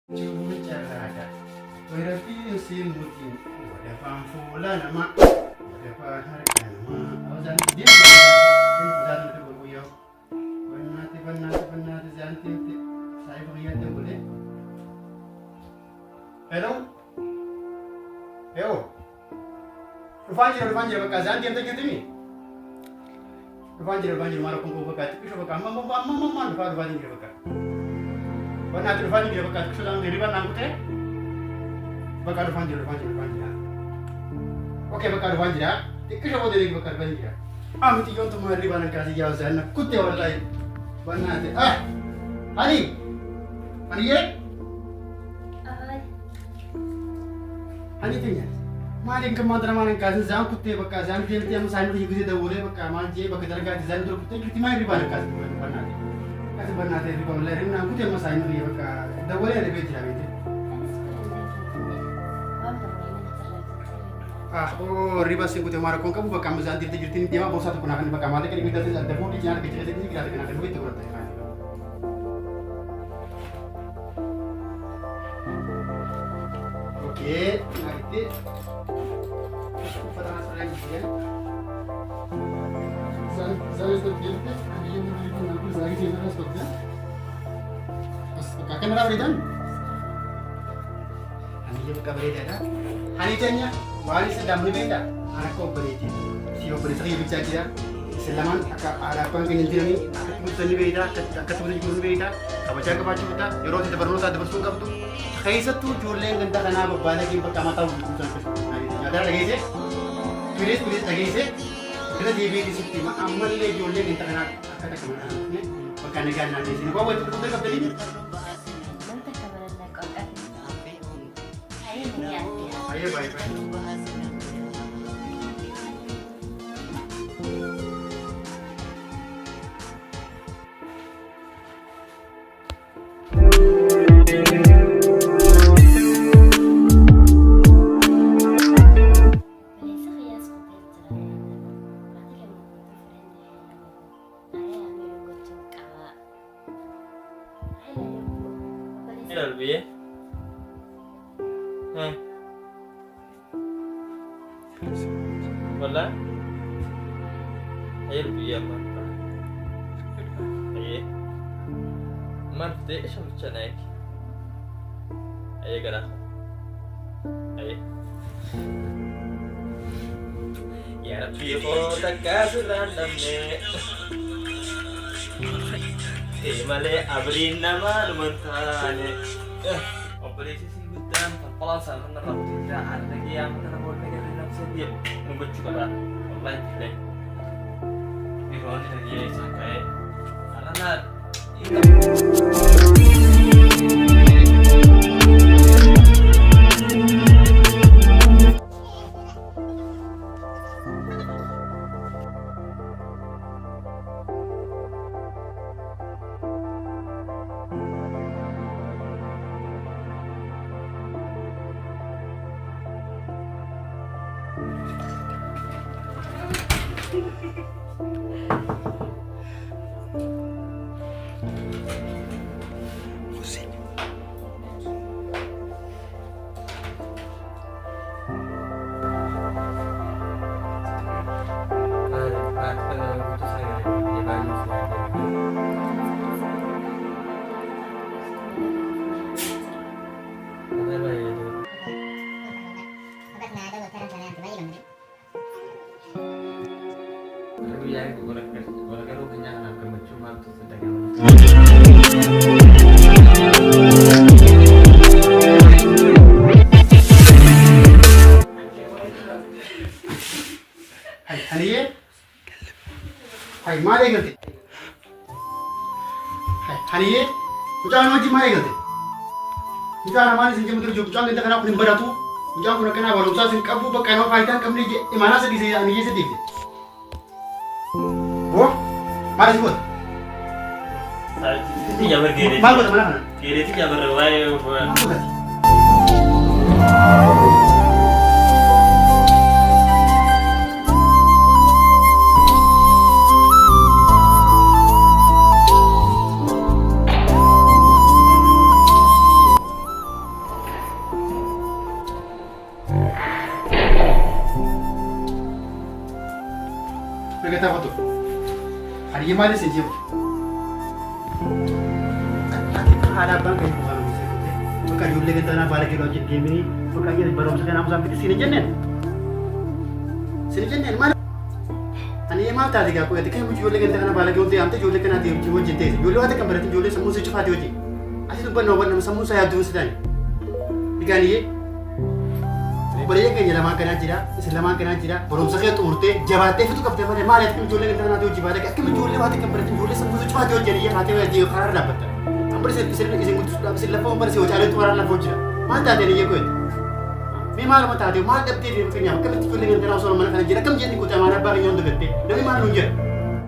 Cuma cara berarti musim mungkin ada pamfula nama ada harga nama awal dia benar itu berbuyo benar jangan saya melihat dia boleh hello yo Rufanjir bekas jangan dia ini Rufanjir malah kumpul bekas itu bekas mama Rufanjir bekas Benar Rufanjir bekas sudah diriban angkutnya bakar Rufanjir oke bakar Rufanjir ikut apa dari bakar Rufanjir am tiga untuk meriban kasih jauh sana kutte orang lain benar Hani ya Hani tanya Mari kemana mana kasih jauh kutte bakar jauh dia yang saya itu juga dah boleh bakar manje bakar terkait desain tu kutte kita mari riban kasih benar kasih benar dari riban lain nak kutte mas saya itu bakar dah boleh ada betul itu riba sing kutte mara kon kamu bakal mazan tirti jirtin tema bosa tu kunakan bakal male kali kita ada bodi jangan kecil kecil kita kena duit tu berarti oke nanti pada masalah ini ya saya sudah bilang dia mau nanti lagi sih terus kerja kakek mana beritan Hani bakal beritan Hani tanya Wali sedang berbeda, anak kau berita. Siapa berita yang bicara dia, selaman ada apa yang kini ni, musuh ni beda, ketemu ni pun beda. Kamu cakap macam kita, orang kita berlalu ada bersungguh tu. Kaisa tu jual yang ganda kana berbalik lagi pertama tahu musuh tu. Ada lagi je, tulis lagi je. Kita dia beri sukti, amal le jual yang ganda kana kata kemana ni, bukan negara nanti sini. Kau buat betul betul beli. Ayo baik. Ini lebih ya. Wala? Ayo lebih ya mata. Ayo. Marte siya macanaik. Ayo gerak. Ayo. Ya Rabbi ko tagasulan namne. Male abrin naman mantane. Operasi sih gudang terpelasan menerap tindakan lagi yang menerapkan negara sendiri nunggu juga lah online deh. Iron ini dia sampai anak Hai मारे गए Hani Ucapan wajib mai gate Ucapan amani sin jemu terjuk ucapan kita kena kuning beratu Ucapan kuna kena baru ucapan sin kabu pakai no kaitan kamri imana sedih sih ani sedih Oh mari sebut itu ya berdiri Malu mana kiri itu ya berway kata apa tuh? Hari gimana sih Jim? Ada bang kayak bukan bisa gitu. Maka jual kita nak balik ke logik game ini. Maka dia baru misalkan aku sampai di sini jenen. Sini jenen mana? Ani emang tadi aku ketika mau jual kita nak balik untuk ante jual kita nanti jual jente. Jual ada kan berarti jual semua secepat aja. Asyik tuh benar benar semua saya tuh sedang. Ikan ini. Boleh kan selama kena jira, belum sakit urte, jabatnya itu kapten mana malah itu jual kita nanti uji balik. Akhirnya jual lewat kan berarti jual semua secepat aja jadi hati dia karar dapat. Hampir bisa lepas hampir sih ucapin tuh orang lepas jira. Mana tadi dia kuat. Memang mau tadi, mana dapat dia punya. Kami jual dengan orang soal mana kena jira, kami jadi kucing mana barang yang tu gede. Tapi mana nunjuk.